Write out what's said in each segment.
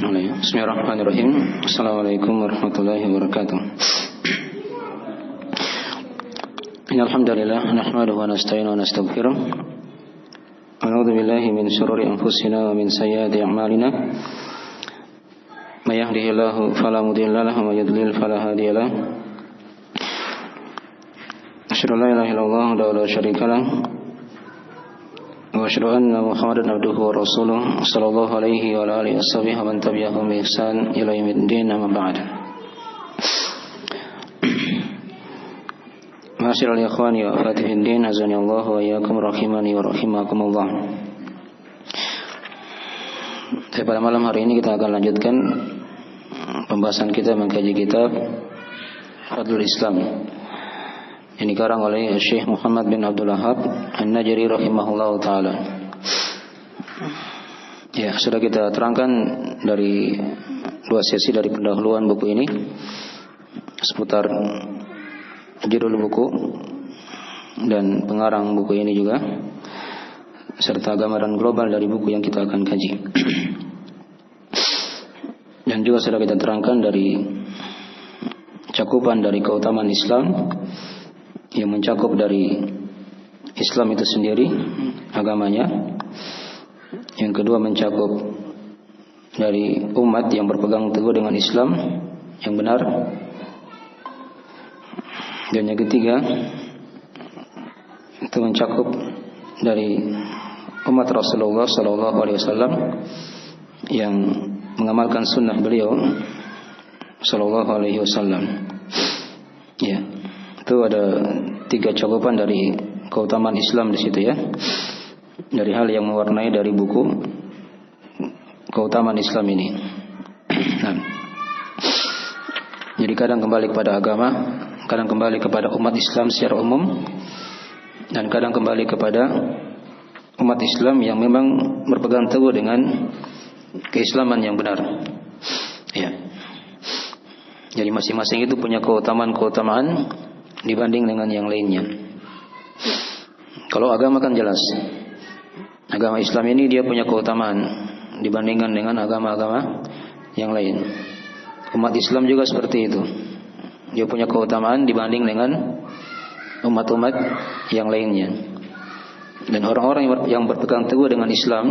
Bismillahirrahmanirrahim. Assalamualaikum warahmatullahi wabarakatuh. Innal hamdalillah nahmaduhu wa nasta'inuhu wa nastaghfiruh. Wa na'udzu billahi min shururi anfusina wa min sayyiati a'malina. May yahdihillahu fala mudilla lahu wa may yudlil fala hadiya lahu. Asyhadu an la ilaha illallah wa la syarika lahu. Wa asyhadu anna Muhammadan abduhu wa rasuluh sallallahu alaihi wa alihi washabihi wa man tabi'ahum bi ihsan ila yaumiddin, amma ba'd. Ma'asyiral ikhwani wa akhwati fid din, azani Allah wa iyyakum rahimani wa rahimakumullah. Pada malam hari ini kita akan lanjutkan pembahasan kita mengkaji kitab Fadlul Islam yang dikarang oleh Syekh Muhammad bin Abdul Wahhab An-Najri rahimahullahu taala. Ya, sudah kita terangkan dari dua sesi dari pendahuluan buku ini seputar judul buku dan pengarang buku ini juga, serta gambaran global dari buku yang kita akan kaji. Dan juga sudah kita terangkan dari cakupan dari keutamaan Islam yang mencakup dari Islam itu sendiri, agamanya. Yang kedua mencakup dari umat yang berpegang teguh dengan Islam yang benar. Dan yang ketiga itu mencakup dari umat Rasulullah SAW yang mengamalkan sunnah beliau SAW. Ya, itu ada tiga cakupan dari keutamaan Islam di situ ya. Dari hal yang mewarnai dari buku keutamaan Islam ini. Nah, jadi kadang kembali kepada agama, kadang kembali kepada umat Islam secara umum, dan kadang kembali kepada umat Islam yang memang berpegang teguh dengan keislaman yang benar. Ya. Jadi masing-masing itu punya keutamaan dibanding dengan yang lainnya. Kalau agama kan jelas, agama Islam ini dia punya keutamaan dibandingkan dengan agama-agama yang lain. Umat Islam juga seperti itu, dia punya keutamaan dibanding dengan umat-umat yang lainnya. Dan orang-orang yang berpegang teguh dengan Islam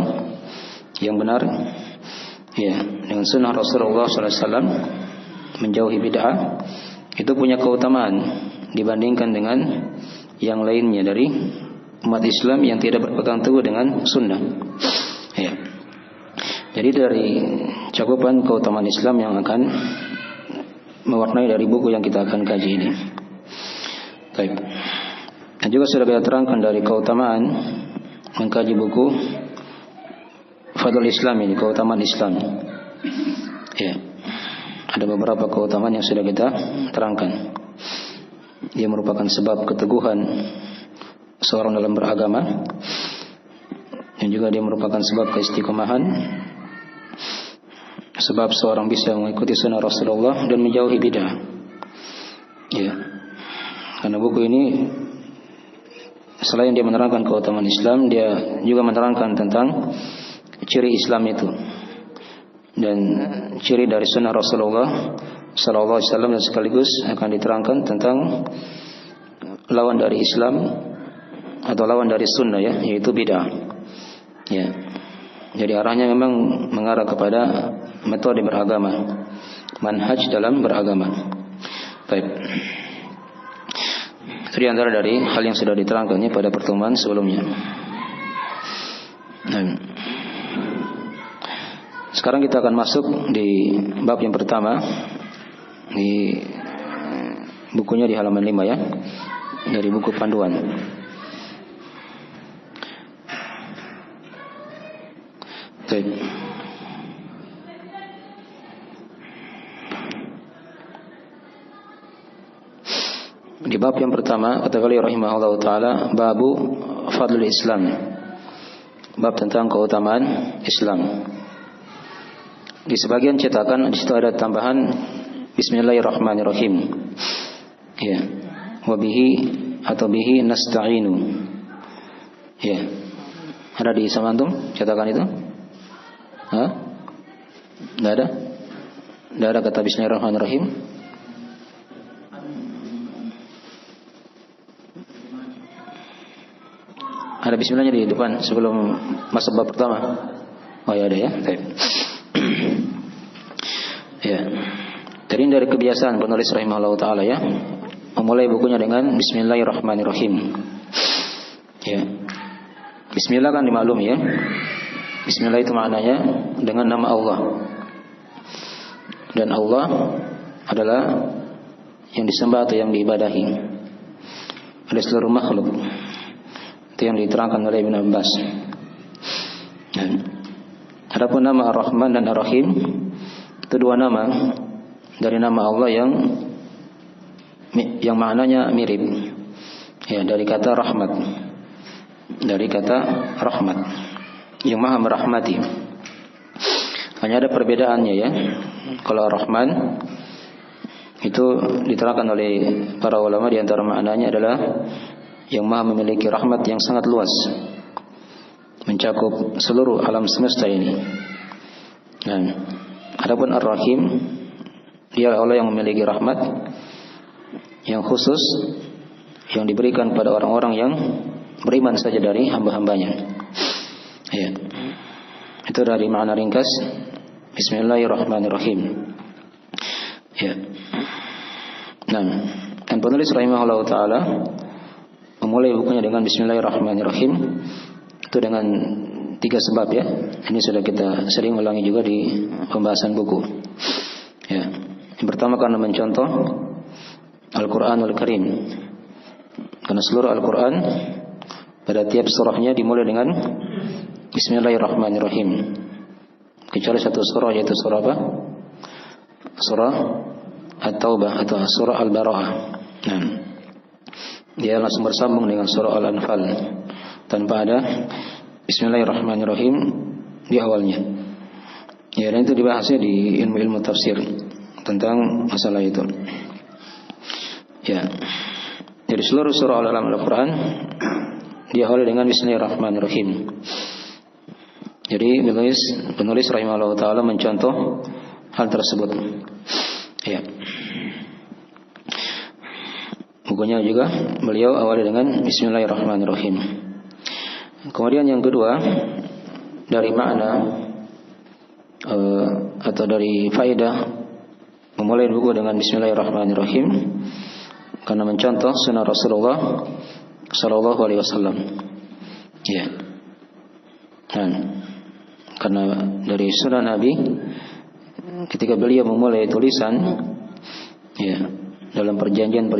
yang benar, ya, dengan sunnah Rasulullah SAW, menjauhi bid'ah, itu punya keutamaan dibandingkan dengan yang lainnya dari umat Islam yang tidak berpegang teguh dengan sunnah. Ya. Jadi dari cakupan keutamaan Islam yang akan mewarnai dari buku yang kita akan kaji ini. Baik. Dan juga sudah kita terangkan dari keutamaan mengkaji buku Fadlul Islam ini, keutamaan Islam. Ya. Ada beberapa keutamaan yang sudah kita terangkan. Dia merupakan sebab keteguhan seorang dalam beragama, dan juga dia merupakan sebab keistiqomahan, sebab seorang bisa mengikuti sunnah Rasulullah dan menjauhi bid'ah. Ya. Karena buku ini selain dia menerangkan keutamaan Islam, dia juga menerangkan tentang ciri Islam itu dan ciri dari sunnah Rasulullah sallallahu alaihi wasallam, dan sekaligus akan diterangkan tentang lawan dari Islam atau lawan dari sunnah, ya, yaitu bid'ah. Ya. Jadi arahnya memang mengarah kepada metode beragama, manhaj dalam beragama. Baik. Itu di antara dari hal yang sudah diterangkannya pada pertemuan sebelumnya. Nah, sekarang kita akan masuk di bab yang pertama di bukunya di halaman 5 ya, dari buku panduan. Baik. Di bab yang pertama kata beliau rahimahullah taala, babu fadlul Islam, bab tentang keutamaan Islam. Di sebagian cetakan di situ ada tambahan Bismillahirrahmanirrahim. Ya. Wabihi atau bihi nasta'inu. Ya. Ada di Samantum cetakan itu? Hah? Tidak ada? Tidak ada kata Bismillahirrahmanirrahim? Ada bismillahnya di depan sebelum masuk bab pertama? Oh ya ada ya. Ya. Jadi dari kebiasaan penulis rahimahullah ta'ala ya, memulai bukunya dengan Bismillahirrahmanirrahim. Ya. Bismillah kan dimaklumi ya. Bismillah itu maknanya dengan nama Allah. Dan Allah adalah yang disembah atau yang diibadahi oleh seluruh makhluk. Itu yang diterangkan oleh Ibn Abbas. Adapun nama Ar-Rahman dan Ar-Rahim itu dua nama dari nama Allah yang maknanya mirip. Ya, dari kata rahmat. Dari kata rahmat, yang maha merahmati. Hanya ada perbedaannya ya. Kalau Ar-Rahman itu diterangkan oleh para ulama, di antara maknanya adalah yang maha memiliki rahmat yang sangat luas, mencakup seluruh alam semesta ini. Dan adapun Ar-Rahim, dia Allah yang memiliki rahmat yang khusus, yang diberikan pada orang-orang yang beriman saja dari hamba-hambanya. Ya. Itu dari makna ringkas Bismillahirrahmanirrahim. Ya. Nah, dan penulis rahimahullah ta'ala memulai bukunya dengan Bismillahirrahmanirrahim itu dengan 3 sebab ya. Ini sudah kita sering ulangi juga di pembahasan buku. Ya. Yang pertama karena mencontoh Al-Quranul Karim. Karena seluruh Al-Quran pada tiap surahnya dimulai dengan Bismillahirrahmanirrahim, kecuali satu surah, yaitu surah apa? Surah At-Taubah atau surah Al-Bara'ah. Nah, dia langsung bersambung dengan surah Al-Anfal tanpa ada Bismillahirrahmanirrahim di awalnya. Ya, dan itu dibahasnya di ilmu-ilmu tafsir tentang masalah itu. Ya, dari seluruh surah Al-Quran diawali dengan Bismillahirrahmanirrahim. Jadi penulis rahimahullah ta'ala mencontoh hal tersebut. Ya. Bukunya juga beliau awali dengan Bismillahirrahmanirrahim. Kemudian yang kedua, dari makna atau dari faedah memulai buku dengan Bismillahirrahmanirrahim, karena mencontoh sunnah Rasulullah Sallallahu Alaihi Wasallam. Ya. Dan karena dari sunnah Nabi, ketika beliau memulai tulisan, ya, dalam perjanjian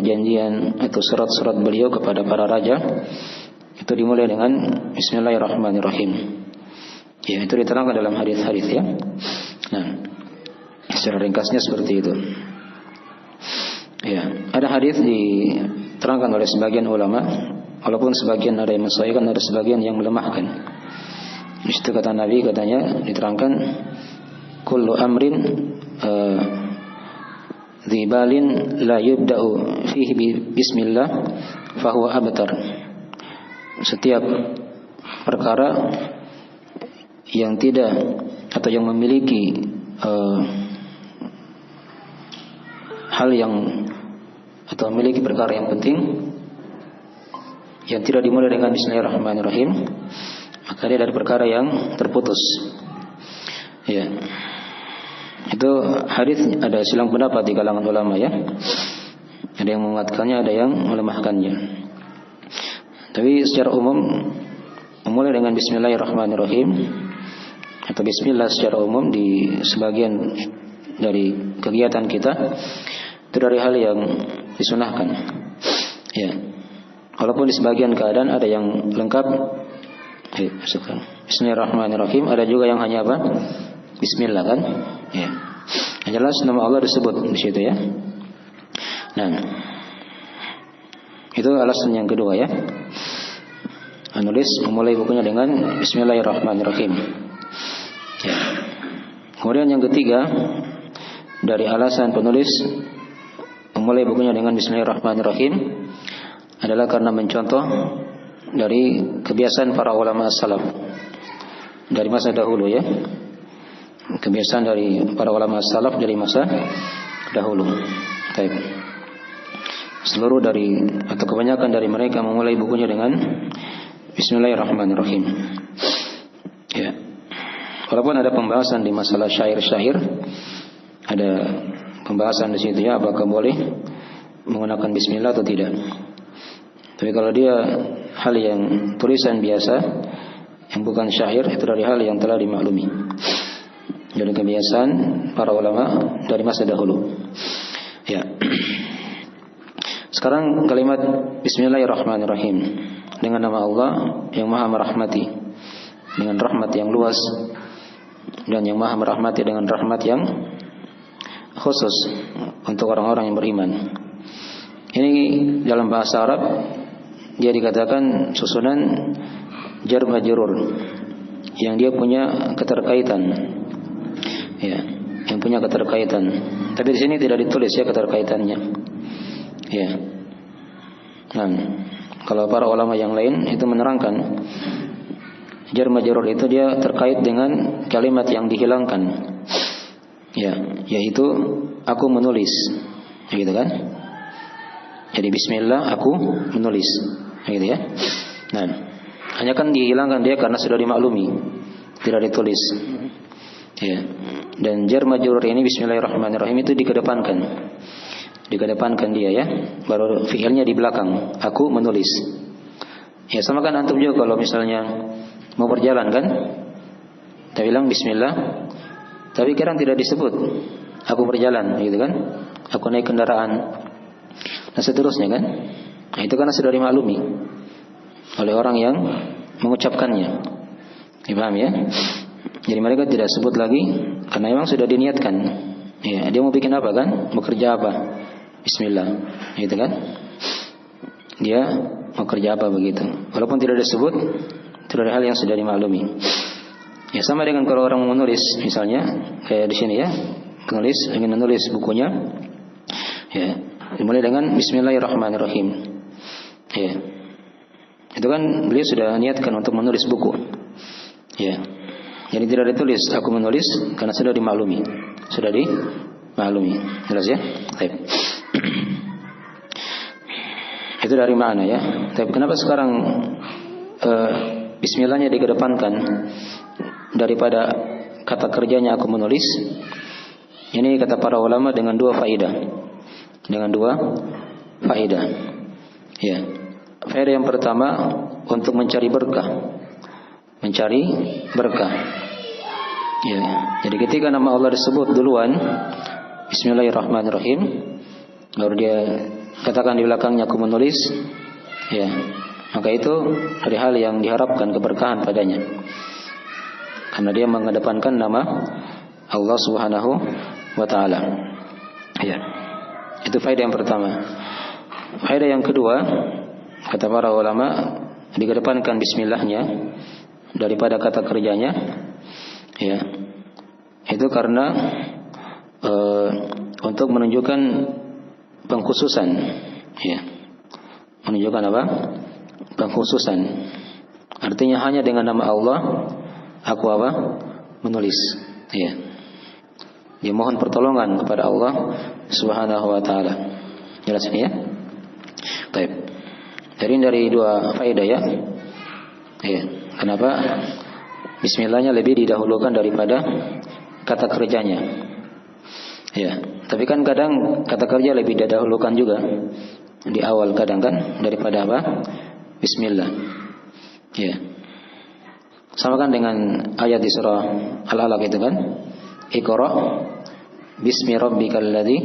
atau surat-surat beliau kepada para raja, itu dimulai dengan Bismillahirrahmanirrahim. Ya, itu diterangkan dalam hadis-hadis ya. Nah, secara ringkasnya seperti itu. Ya, ada hadis diterangkan oleh sebagian ulama, walaupun sebagian ada yang mensesuaikan, ada sebagian yang melemahkan. Di situ kata Nabi, katanya diterangkan, kullu amrin dzibalin la yubda'u fihi bismillah fahuwa abtar. Setiap perkara yang tidak atau yang memiliki hal yang atau memiliki perkara yang penting yang tidak dimulai dengan Bismillahirrahmanirrahim, maka dia dari perkara yang terputus. Ya. Itu hadis ada silang pendapat di kalangan ulama ya. Ada yang menguatkannya, ada yang melemahkannya. Tapi secara umum memulai dengan Bismillahirrahmanirrahim atau Bismillah secara umum di sebagian dari kegiatan kita itu dari hal yang disunahkan. Ya. Walaupun di sebagian keadaan ada yang lengkap. Bismillahirrahmanirrahim. Ada juga yang hanya apa? Bismillah kan? Ya. Yang jelas nama Allah disebut di situ ya. Nah, itu alasan yang kedua ya. Penulis memulai bukunya dengan Bismillahirrahmanirrahim. Ya. Kemudian yang ketiga, dari alasan penulis memulai bukunya dengan Bismillahirrahmanirrahim adalah karena mencontoh dari kebiasaan para ulama salaf dari masa dahulu ya. kebiasaan dari para ulama salaf dari masa dahulu. Baik. Seluruh dari atau kebanyakan dari mereka memulai bukunya dengan Bismillahirrahmanirrahim. Ya. Walaupun ada pembahasan di masalah syair-syair, ada pembahasan di situ ya, apakah boleh menggunakan bismillah atau tidak. Tapi kalau dia hal yang tulisan biasa yang bukan syair, itu dari hal yang telah dimaklumi dari kebiasaan para ulama dari masa dahulu. Ya. Sekarang kalimat Bismillahirrahmanirrahim, dengan nama Allah yang Maha merahmati dengan rahmat yang luas dan yang Maha merahmati dengan rahmat yang khusus untuk orang-orang yang beriman. Ini dalam bahasa Arab dia dikatakan susunan jar majrur yang dia punya keterkaitan. Ya, yang punya keterkaitan. Tapi di sini tidak ditulis ya keterkaitannya. Ya. Nah, kalau para ulama yang lain itu menerangkan jar majrur itu dia terkait dengan kalimat yang dihilangkan. Ya, yaitu aku menulis. Gitu kan? Jadi bismillah aku menulis. Gitu ya. Nah, hanya kan dihilangkan dia karena sudah dimaklumi, tidak ditulis. Ya. Dan jar majrur ini Bismillahirrahmanirrahim itu dikedepankan. Dikedepankan dia ya, baru fi'ilnya di belakang. Aku menulis. Ya sama kan antum juga kalau misalnya mau berjalan kan, kita bilang Bismillah, tapi kadang tidak disebut. Aku berjalan, gitu kan? Aku naik kendaraan, dan seterusnya kan? Nah, itu karena sudah dimaklumi oleh orang yang mengucapkannya. Paham ya? Jadi mereka tidak sebut lagi karena memang sudah diniatkan. Ya, dia mau bikin apa kan? Mau kerja apa? Bismillah, gitu kan? Dia mau kerja apa begitu. Walaupun tidak disebut, itu dari hal yang sudah dimaklumi. Ya sama dengan kalau orang menulis, misalnya kayak di sini ya, penulis ingin menulis bukunya, ya dimulai dengan Bismillahirrahmanirrahim. Ya, itu kan beliau sudah niatkan untuk menulis buku. Ya, jadi tidak ditulis aku menulis karena sudah dimaklumi, sudah dimaklumi. Jelas ya? Baik. Itu dari mana ya? Tapi kenapa sekarang Bismillahnya dikedepankan daripada kata kerjanya aku menulis? Ini kata para ulama dengan dua faedah. Dengan dua faedah. Ya. Faedah yang pertama untuk mencari berkah. Mencari berkah. Ya. Jadi ketika nama Allah disebut duluan, Bismillahirrahmanirrahim, baru dia katakan di belakangnya aku menulis, ya, maka itu dari hal yang diharapkan keberkahan padanya, karena dia mengedepankan nama Allah Subhanahu wa Ta'ala. Ya, itu faedah yang pertama. Faedah yang kedua, kata para ulama, dikedepankan Bismillahnya daripada kata kerjanya, ya, itu karena untuk menunjukkan pengkhususan, ya, menunjukkan apa? Pengkhususan. Artinya hanya dengan nama Allah aku apa? Menulis. Ya. Dia mohon pertolongan kepada Allah Subhanahu wa Ta'ala. Jelas ini ya? Baik. Jadi dari dua faedah ya. Ya. Kenapa Bismillahnya lebih didahulukan daripada kata kerjanya? Ya. Tapi kan kadang kata kerja lebih didahulukan juga di awal kadang kan daripada apa? Bismillah. Ya. Sama kan dengan ayat di surah Al-Alaq itu kan? Iqra bismi rabbikal ladzi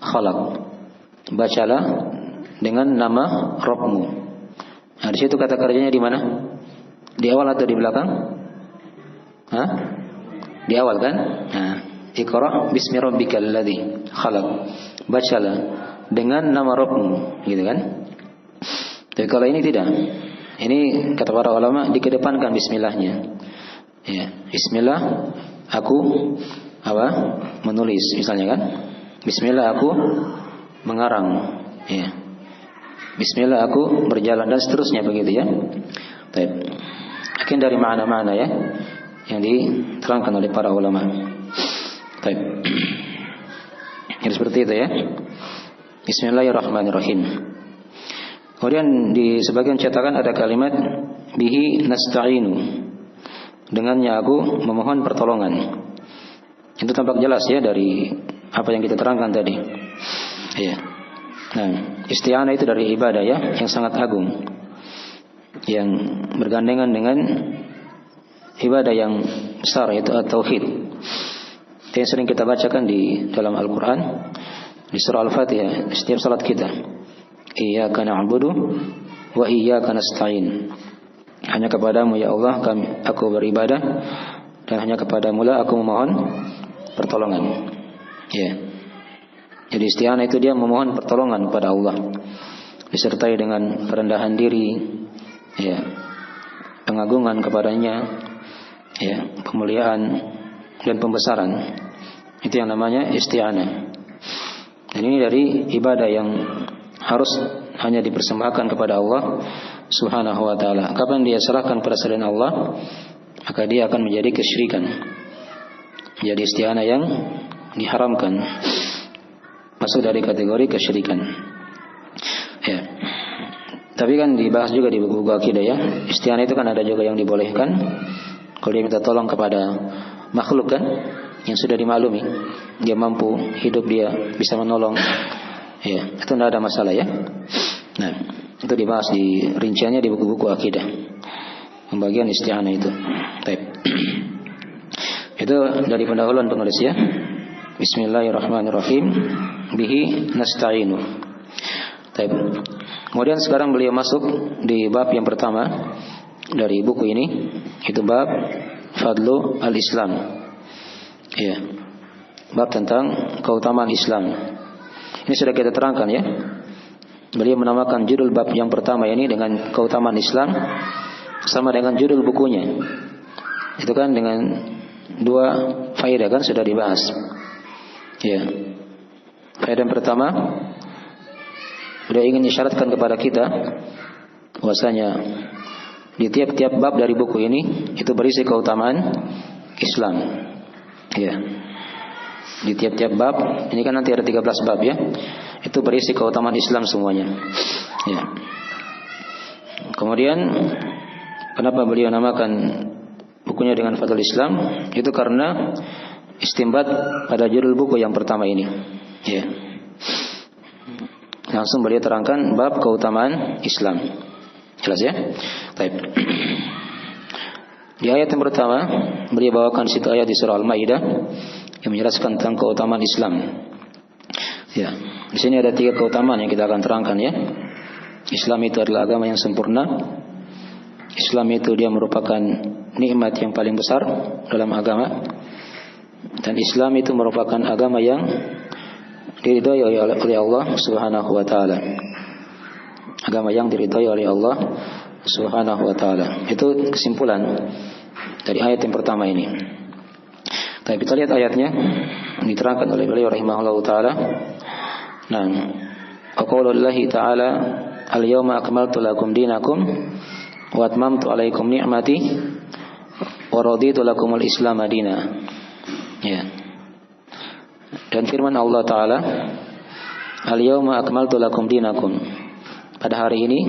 khalaq. Bacalah dengan nama Rabbmu. Nah, di situ kata kerjanya di mana? Di awal atau di belakang? Hah? Di awal kan? Nah, Iqra bismi rabbikal ladzi khalaq. Bacalah dengan nama Rabbmu, gitu kan? Tapi kalau ini tidak. Ini kata para ulama dikedepankan bismillahnya. Ya, bismillah aku apa? Menulis misalnya kan? Bismillah aku mengarang, ya. Bismillah aku berjalan dan seterusnya begitu ya. Baik. Mungkin dari mana-mana ya. yang diterangkan oleh para ulama. Baik. Jadi seperti itu ya. Bismillahirrahmanirrahim. Kemudian di sebagian cetakan ada kalimat bihi nasta'inu. Dengannya aku memohon pertolongan. Itu tampak jelas ya dari apa yang kita terangkan tadi. Ya. Nah, isti'anah itu dari ibadah ya, yang sangat agung, yang bergandengan dengan ibadah yang besar, yaitu at-tauhid. Itu yang sering kita bacakan di dalam Al-Quran, di surah Al-Fatihah, setiap salat kita. Iyyaka na'budu wa iyyaka nasta'in. Hanya kepadamu ya Allah aku beribadah, dan hanya kepadamu lah aku memohon pertolongan. Ya. Jadi isti'anah itu dia memohon pertolongan kepada Allah, disertai dengan kerendahan diri, ya, pengagungan kepadanya, ya, pemuliaan dan pembesaran. Itu yang namanya isti'anah. Dan ini dari ibadah yang harus hanya dipersembahkan kepada Allah Subhanahu wa ta'ala. Kapan dia serahkan pada selain Allah, maka dia akan menjadi kesyirikan, menjadi isti'anah yang diharamkan, masuk dari kategori kesyirikan. Ya. Tapi kan dibahas juga di buku-buku akidah ya. Isti'anah itu kan ada juga yang dibolehkan. Kalau dia minta tolong kepada makhluk kan, yang sudah dimaklumi dia mampu hidup, dia bisa menolong. Ya, itu tidak ada masalah ya. Nah, itu dibahas di rinciannya di buku-buku akidah. Pembagian isti'anah itu. Baik. Itu dari pendahuluan penulis ya. Bismillahirrahmanirrahim. Bihi nasta'inu. Baik. Kemudian sekarang beliau masuk di bab yang pertama dari buku ini, itu bab Fadlu al-Islam. Ya. Bab tentang keutamaan Islam. Ini sudah kita terangkan ya. Beliau menamakan judul bab yang pertama ini dengan keutamaan Islam, sama dengan judul bukunya. Itu kan dengan dua faedah kan sudah dibahas. Ya. Faedah yang pertama, beliau ingin isyaratkan kepada kita bahwasanya di tiap-tiap bab dari buku ini itu berisi keutamaan Islam. Ya. Di tiap-tiap bab, ini kan nanti ada 13 bab ya. Itu berisi keutamaan Islam semuanya. Ya. Kemudian kenapa beliau namakan bukunya dengan Fadlul Islam? Itu karena istimbat pada judul buku yang pertama ini. Ya. Langsung beliau terangkan bab keutamaan Islam. Jelas ya? Baik. Di ayat yang pertama, beliau bawakan situ ayat di surah Al-Maidah yang menjelaskan tentang keutamaan Islam. Ya, di sini ada 3 keutamaan yang kita akan terangkan ya. Islam itu adalah agama yang sempurna. Islam itu dia merupakan nikmat yang paling besar dalam agama. Dan Islam itu merupakan agama yang diridhai oleh Allah Subhanahu wa taala. Agama yang diridhai oleh Allah Subhanahu wa taala. Itu kesimpulan dari ayat yang pertama ini. Tapi kita lihat ayatnya diterangkan oleh beliau rahimahullahu taala. Nah, qaulullahi ta'ala al-yawma akmaltu lakum dinakum wa atmamtu 'alaikum ni'mati wa raditu lakumul Islam madina. Ya. Dan firman Allah taala, al-yawma akmaltu lakum dinakum. Pada hari ini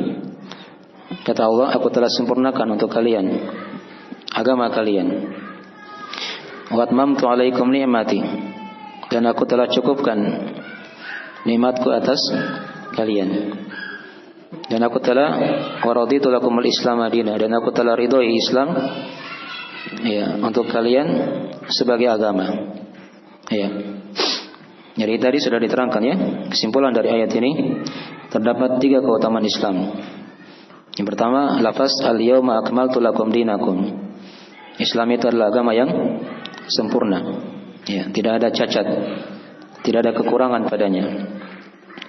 kata Allah, aku telah sempurnakan untuk kalian agama kalian. Wa atmamtu 'alaikum ni'mati. Dan aku telah cukupkan nikmatku atas kalian. Dan aku telah waraditu lakumul Islam madina, dan aku telah ridhoi Islam ya untuk kalian sebagai agama. Ya. Jadi tadi sudah diterangkan ya, kesimpulan dari ayat ini terdapat 3 keutamaan Islam. Yang pertama, lafaz al-yauma akmaltu lakum dinakum. Islam itu adalah agama yang sempurna. Ya, tidak ada cacat, tidak ada kekurangan padanya.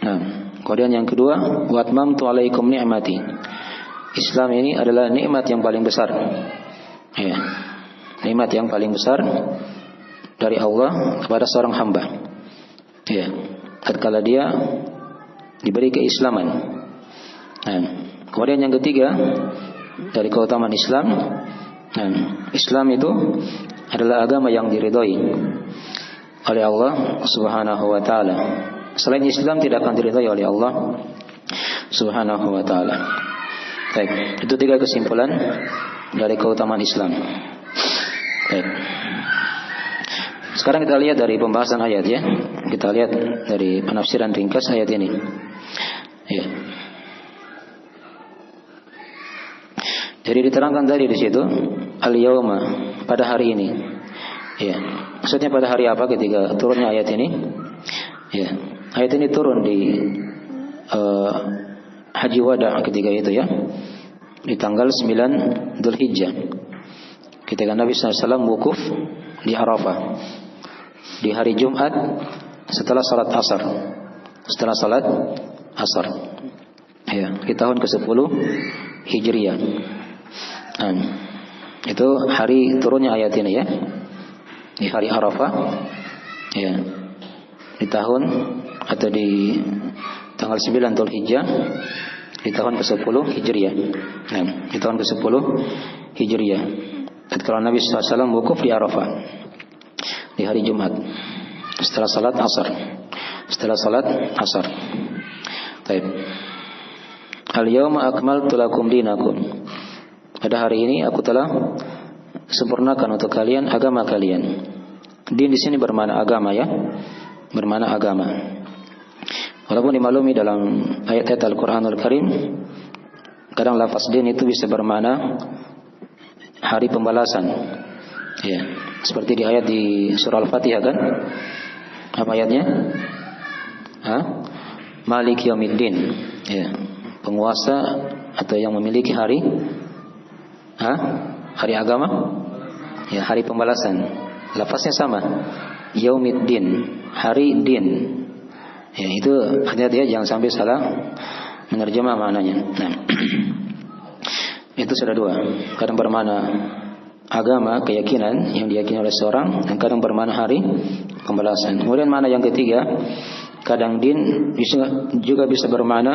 Nah, kemudian yang kedua, wa atmamtu 'alaikum ni'mati. Islam ini adalah nikmat yang paling besar. Ya. Nikmat yang paling besar dari Allah kepada seorang hamba. Ya, tatkala dia diberi keislaman. Nah, kemudian yang ketiga dari keutamaan Islam, Nah, Islam itu adalah agama yang diridhoi oleh Allah Subhanahu wa taala. Selain Islam tidak akan diridhoi oleh Allah Subhanahu wa taala. Baik, itu 3 kesimpulan dari keutamaan Islam. Baik. Sekarang kita lihat dari pembahasan ayat ya. Kita lihat dari penafsiran ringkas ayat ini. Ya. Jadi diterangkan tadi di situ al-yauma, pada hari ini. Ya. Maksudnya pada hari apa ketika turunnya ayat ini? Ya. Ayat ini turun di Haji Wada ketika itu ya. Di tanggal 9 Dzulhijjah. Ketika Nabi SAW wukuf di Arafah. Di hari Jumat setelah salat Asar. Setelah salat Asar. Ya, di tahun ke-10 Hijriah. Nah, itu hari turunnya ayat ini ya. Di hari Arafah. Ya. Di tahun atau di tanggal 9 Dzulhijjah di tahun ke-10 Hijriah. Nah, di tahun ke-10 Hijriah. Ketika Nabi SAW wukuf di Arafah di hari Jumat setelah salat Asar. Setelah salat Asar. Baik. Al-yauma akmaltu lakum dinakum. Pada hari ini aku telah sempurnakan untuk kalian agama kalian. Din di sini bermakna agama ya. Bermakna agama. Walaupun dimaklumi dalam ayat-ayat Al-Qur'anul Karim kadang lafaz din itu bisa bermakna hari pembalasan. Ya, seperti di ayat di surah Al-Fatihah kan? Apa ayatnya? Malik Yaumiddin. Ya, penguasa atau yang memiliki hari hari agama? Ya, hari pembalasan. Lafaznya sama. Yaumiddin, hari din. Ya, itu hati-hati ya, jangan sampai salah menerjemah maknanya. Nah, itu sudah 2. Kadang bermakna agama, keyakinan yang diyakini oleh seorang, dan kadang bermakna hari pembalasan. Kemudian makna yang ketiga, kadang din juga bisa bermakna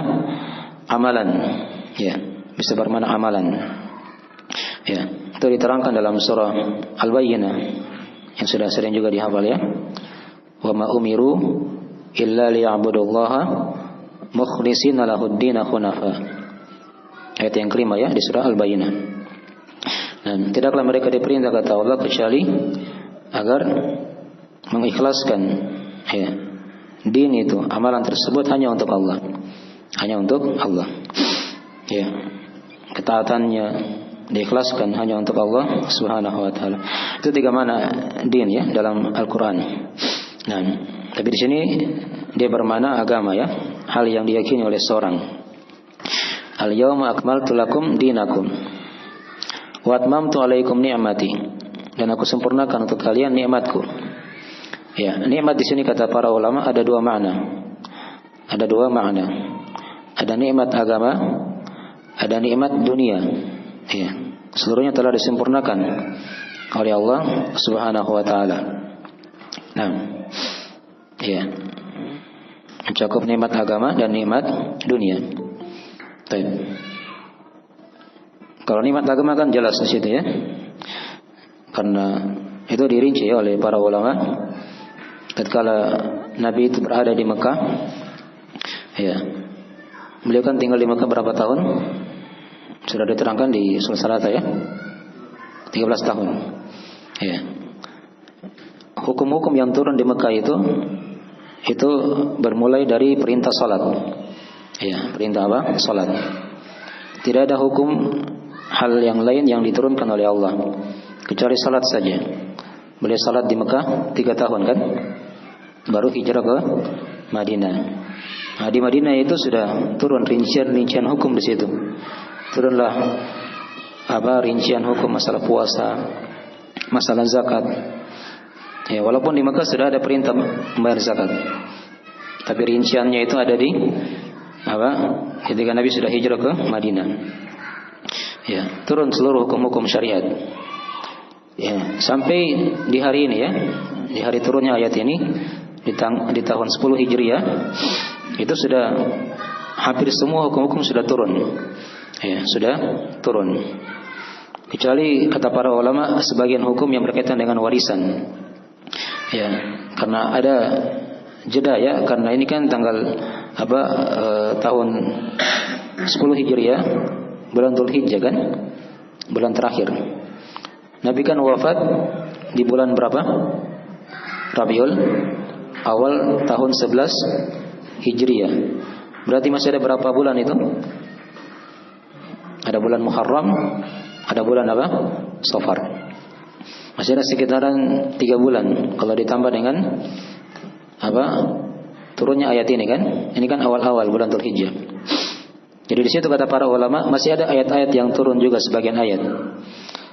amalan. Ya, bisa bermakna amalan. Ya, itu diterangkan dalam surah Al-Bayyinah yang sudah sering juga dihafal ya. Wa ma umiru illa liya'budullaha mukhlishina lahud-din hunafa. Ayat yang kelima ya di surah Al-Bayyinah. Dan tidaklah mereka diperintah kata Allah kecuali agar mengikhlaskan ya, din itu, amalan tersebut hanya untuk Allah. Hanya untuk Allah. Ya. Ketaatannya diikhlaskan hanya untuk Allah Subhanahu wa taala. Itu 3 makna din ya dalam Al-Qur'an. Nah, tapi di sini dia bermakna agama ya, hal yang diyakini oleh seorang. Al-yauma akmaltu lakum dinakum wa atmamtu alaikum ni'mati, dan aku sempurnakan untuk kalian nikmatku. Ya, nikmat di sini kata para ulama ada 2 makna. Ada 2 makna. Ada nikmat agama, ada nikmat dunia. Ya, seluruhnya telah disempurnakan oleh Allah Subhanahu wa taala. Nah, ya. Mencakup nikmat agama dan nikmat dunia. Baik. Kalau nikmat agama kan jelas di situ ya. Karena itu dirinci oleh para ulama. Tatkala Nabi itu berada di Mekah, ya. Beliau kan tinggal di Mekah berapa tahun? Sudah diterangkan di surah Salat ya. 13 tahun. Ya. Hukum-hukum yang turun di Mekah itu bermulai dari perintah salat. Ya, perintah apa? Salat. Tidak ada hukum hal yang lain yang diturunkan oleh Allah kecuali salat saja. Beliau salat di Mekah 3 tahun kan? Baru hijrah ke Madinah. Nah, di Madinah itu sudah turun rincian hukum di situ. Turunlah rincian hukum masalah puasa, masalah zakat. Ya, walaupun di Mekah sudah ada perintah membayar zakat, tapi rinciannya itu ada di ketika Nabi sudah hijrah ke Madinah. Ya, turun seluruh hukum-hukum syariat. Ya, sampai di hari ini ya, di hari turunnya ayat ini di tahun 10 Hijriah itu sudah hampir semua hukum-hukum sudah turun. Ya, sudah turun. Kecuali kata para ulama sebagian hukum yang berkaitan dengan warisan. Ya, karena ada jeda ya, karena ini kan tanggal tahun 10 Hijriah, bulan Dzulhijjah kan? Bulan terakhir. Nabi kan wafat di bulan berapa? Rabiul Awal tahun 11 Hijriah. Berarti masih ada berapa bulan itu? Ada bulan Muharram, ada bulan apa? Safar. Masih ada sekitaran 3 bulan. Kalau ditambah dengan turunnya ayat ini kan? Ini kan awal-awal bulan Dzulhijjah. Jadi di situ kata para ulama masih ada ayat-ayat yang turun juga sebagian ayat.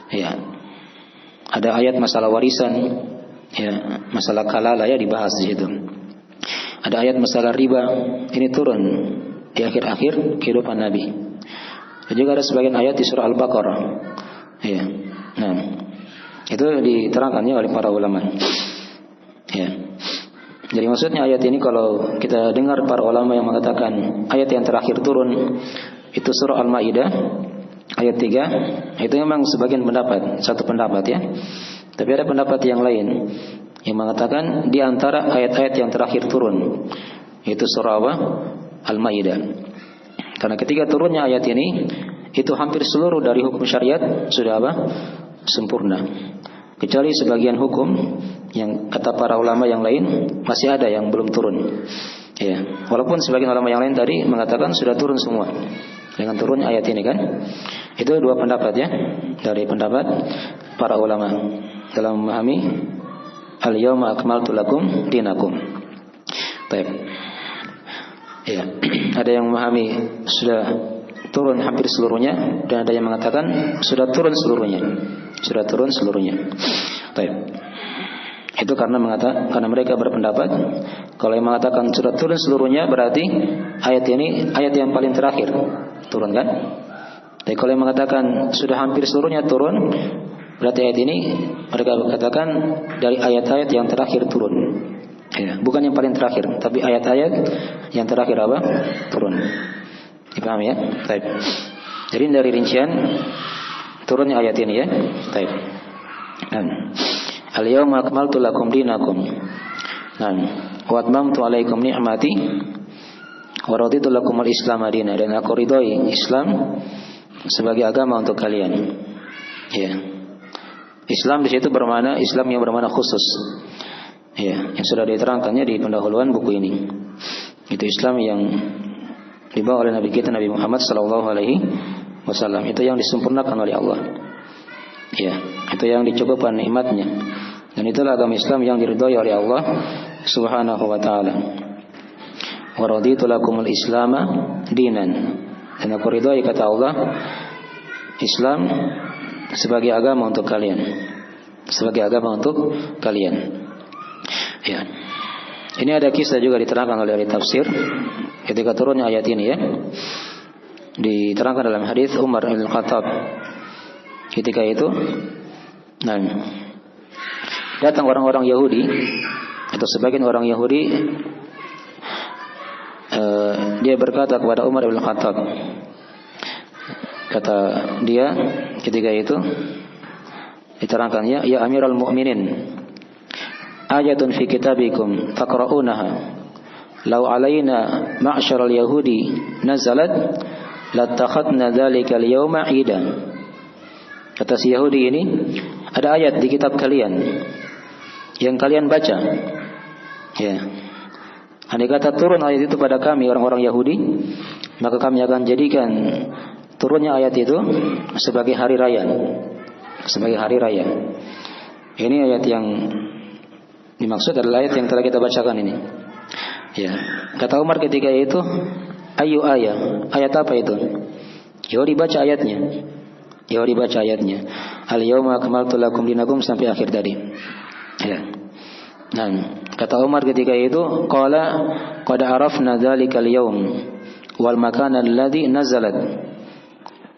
Ya. Ada ayat masalah warisan, ya, masalah kalala ya dibahas di situ. Ada ayat masalah riba, ini turun di akhir-akhir kehidupan Nabi. Dan juga ada sebagian ayat di surah Al-Baqarah. Ya. Nah, itu diterangkannya oleh para ulama. Ya. Jadi maksudnya ayat ini kalau kita dengar para ulama yang mengatakan ayat yang terakhir turun itu surah Al-Maidah ayat 3, itu memang sebagian pendapat, satu pendapat ya. Tapi ada pendapat yang lain yang mengatakan di antara ayat-ayat yang terakhir turun itu surah Al-Maidah. Karena ketika turunnya ayat ini itu hampir seluruh dari hukum syariat sudah sempurna. Kecuali sebagian hukum yang kata para ulama yang lain masih ada yang belum turun. Ya, walaupun sebagian ulama yang lain tadi mengatakan sudah turun semua dengan turunnya ayat ini kan. Itu dua pendapat ya dari pendapat para ulama dalam memahami al-yauma akmaltu lakum dinakum. Baik. Ya, ada yang memahami sudah turun hampir seluruhnya dan ada yang mengatakan sudah turun seluruhnya. Sudah turun seluruhnya. Baik. Itu karena mereka berpendapat kalau yang mengatakan sudah turun seluruhnya berarti ayat ini ayat yang paling terakhir turun kan? Tapi kalau yang mengatakan sudah hampir seluruhnya turun berarti ayat ini mereka katakan dari ayat-ayat yang terakhir turun. Ya, bukan yang paling terakhir, tapi ayat-ayat yang terakhir turun. Dipahami ya? Baik. Jadi dari rincian turunnya ayat ini ya. Baik. Al-yawma akmaltu lakum dinakum. Wa atmamtu alaikum ni'mati wa raditu lakumul Islam madina, dan aku ridhoi Islam sebagai agama untuk kalian. Ya. Islam di situ bermakna Islam yang bermakna khusus. Ya, yang sudah diterangkannya di pendahuluan buku ini. Itu Islam yang dibawa oleh Nabi kita Nabi Muhammad sallallahu alaihi wasallam. Itu yang disempurnakan oleh Allah. Ya, itu yang dicukupkan nikmatnya. Dan itulah agama Islam yang diridhai oleh Allah Subhanahu wa taala. Wa raditu lakumul Islama dinan. Dan aku ridhai kata Allah Islam sebagai agama untuk kalian. Sebagai agama untuk kalian. Ya. Ini ada kisah juga diterangkan oleh ahli tafsir ketika turunnya ayat ini ya. Diterangkan dalam hadis Umar bin Khattab. Ketika itu datang orang-orang Yahudi atau sebagian orang Yahudi, dia berkata kepada Umar bin Khattab, kata dia ketika itu diterangkannya, ya Amirul Mukminin, ayatun fi kitabikum faqra'unaha law alaina ma'syaral yahudi nazalat latakhadna dzalika al-yawma 'idan. Kata si Yahudi ini, ada ayat di kitab kalian yang kalian baca. Ya. Andai kata turun ayat itu pada kami orang-orang Yahudi, maka kami akan jadikan turunnya ayat itu sebagai hari raya. Sebagai hari raya. Ini ayat yang dimaksud adalah ayat yang telah kita bacakan ini. Ya. Kata Umar ketika itu, ayu ayat apa itu? Yahudi baca ayatnya. Yahudi baca ayatnya. Al-yawma akmaltu lakum dinakum sampai akhir tadi. Ya. Nah, kata Umar ketika itu, qala qad arafna dzalikal yawm wal makan alladhi nazalat.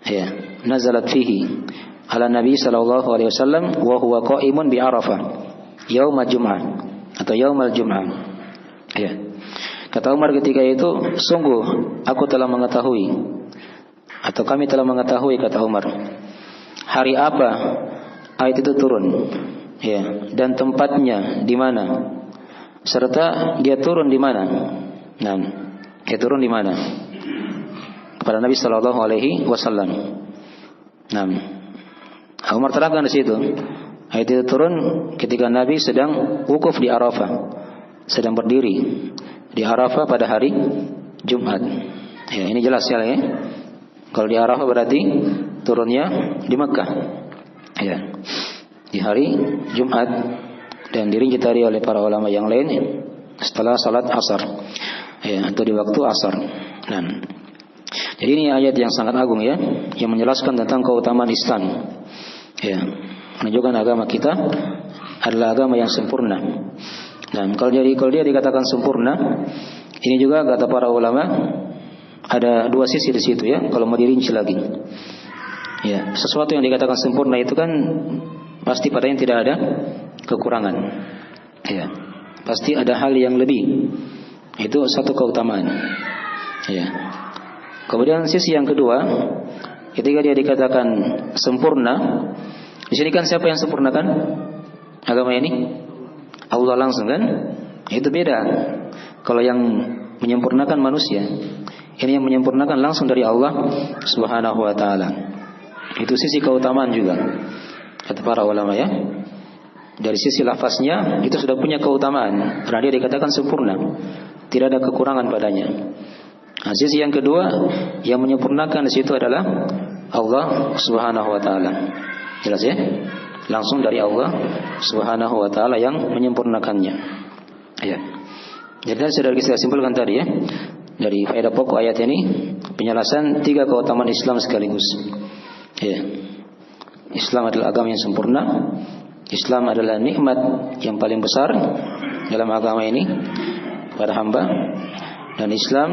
Ya, nazalat fihi ala Nabi sallallahu alaihi wasallam wa huwa qa'imun bi Arafah yaumul Jum'ah atau yaumul Jum'ah. Ya. Kata Umar ketika itu, sungguh aku telah mengetahui atau kami telah mengetahui, kata Umar, hari apa ayat itu turun, ya, dan tempatnya di mana, serta dia turun di mana. Nah, dia turun di mana? Kepada Nabi Sallallahu Alaihi Wasallam. Nah, Umar terangkan di situ. Ayat itu turun ketika Nabi sedang wukuf di Arafah, sedang berdiri di Arafah pada hari Jumat. Ya, ini jelas ya. Kalau di Arafah berarti turunnya di Mekah. Ya, di hari Jumat, dan dirinci tadi oleh para ulama yang lain setelah salat asar, ya, atau di waktu asar. Nah, jadi ini ayat yang sangat agung ya, yang menjelaskan tentang keutamaan Islam. Ya, menunjukkan agama kita adalah agama yang sempurna. Nah, kalau dia dikatakan sempurna, ini juga kata para ulama ada dua sisi di situ ya. Kalau mau dirinci lagi, ya, sesuatu yang dikatakan sempurna itu kan pasti padanya tidak ada kekurangan. Ya, pasti ada hal yang lebih. Itu satu keutamaan. Ya. Kemudian sisi yang kedua, ketika dia dikatakan sempurna, di sini kan siapa yang sempurnakan agama ini? Allah langsung kan? Itu beda. Kalau yang menyempurnakan manusia, ini yang menyempurnakan langsung dari Allah Subhanahu wa taala. Itu sisi keutamaan juga kata para ulama ya. Dari sisi lafaznya itu sudah punya keutamaan karena dia dikatakan sempurna, tidak ada kekurangan padanya. Nah, sisi yang kedua yang menyempurnakan di situ adalah Allah Subhanahu wa taala. Jelas ya? Langsung dari Allah Subhanahu wa taala yang menyempurnakannya. Ya. Jadi sudah kita simpulkan tadi ya. Dari faedah pokok ayat ini penjelasan tiga keutamaan Islam sekaligus. Ya. Islam adalah agama yang sempurna. Islam adalah nikmat yang paling besar dalam agama ini pada hamba, dan Islam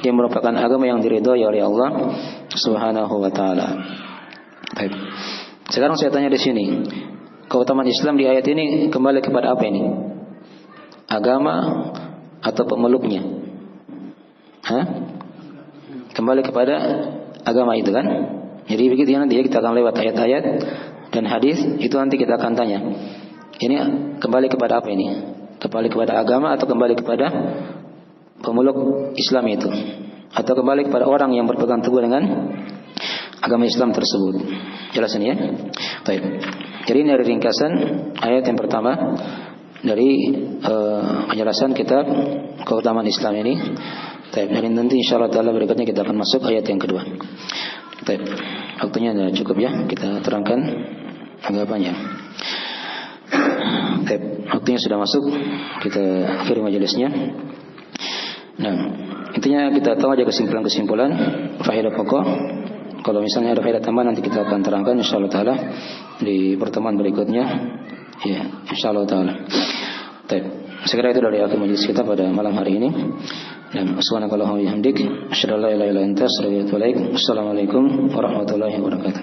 yang merupakan agama yang diridhai oleh Allah Subhanahu wa taala. Baik. Sekarang saya tanya di sini, keutamaan Islam di ayat ini kembali kepada apa ini? Agama atau pemeluknya? Hah? Kembali kepada agama itu kan? Jadi begitu ya, nanti ya, kita akan lewat ayat-ayat dan hadis itu, nanti kita akan tanya. Ini kembali kepada apa ini? Kembali kepada agama atau kembali kepada pemeluk Islam itu? Atau kembali kepada orang yang berpegang teguh dengan agama Islam tersebut? Jelas ini ya? Baik. Jadi ini dari ringkasan ayat yang pertama dari penjelasan kitab keutamaan Islam ini. Baik. Dan nanti insyaallah taala berikutnya kita akan masuk ayat yang kedua. Baik. Waktunya sudah cukup ya, kita terangkan agak panjang. Baik. Waktunya sudah masuk, kita akhiri majelisnya. Nah, intinya kita tahu aja kesimpulan-kesimpulan faedah pokok. Kalau misalnya ada faedah tambahan nanti kita akan terangkan insyaallah taala di pertemuan berikutnya. Ya, insyaallah taala. Baik. Segera itu dari akhir majelis kita pada malam hari ini. Dan subhanakallahumma wa bihamdik asyhadu an la ilaha illa anta astaghfiruka wa atubu ilaik. Assalamualaikum warahmatullahi wabarakatuh.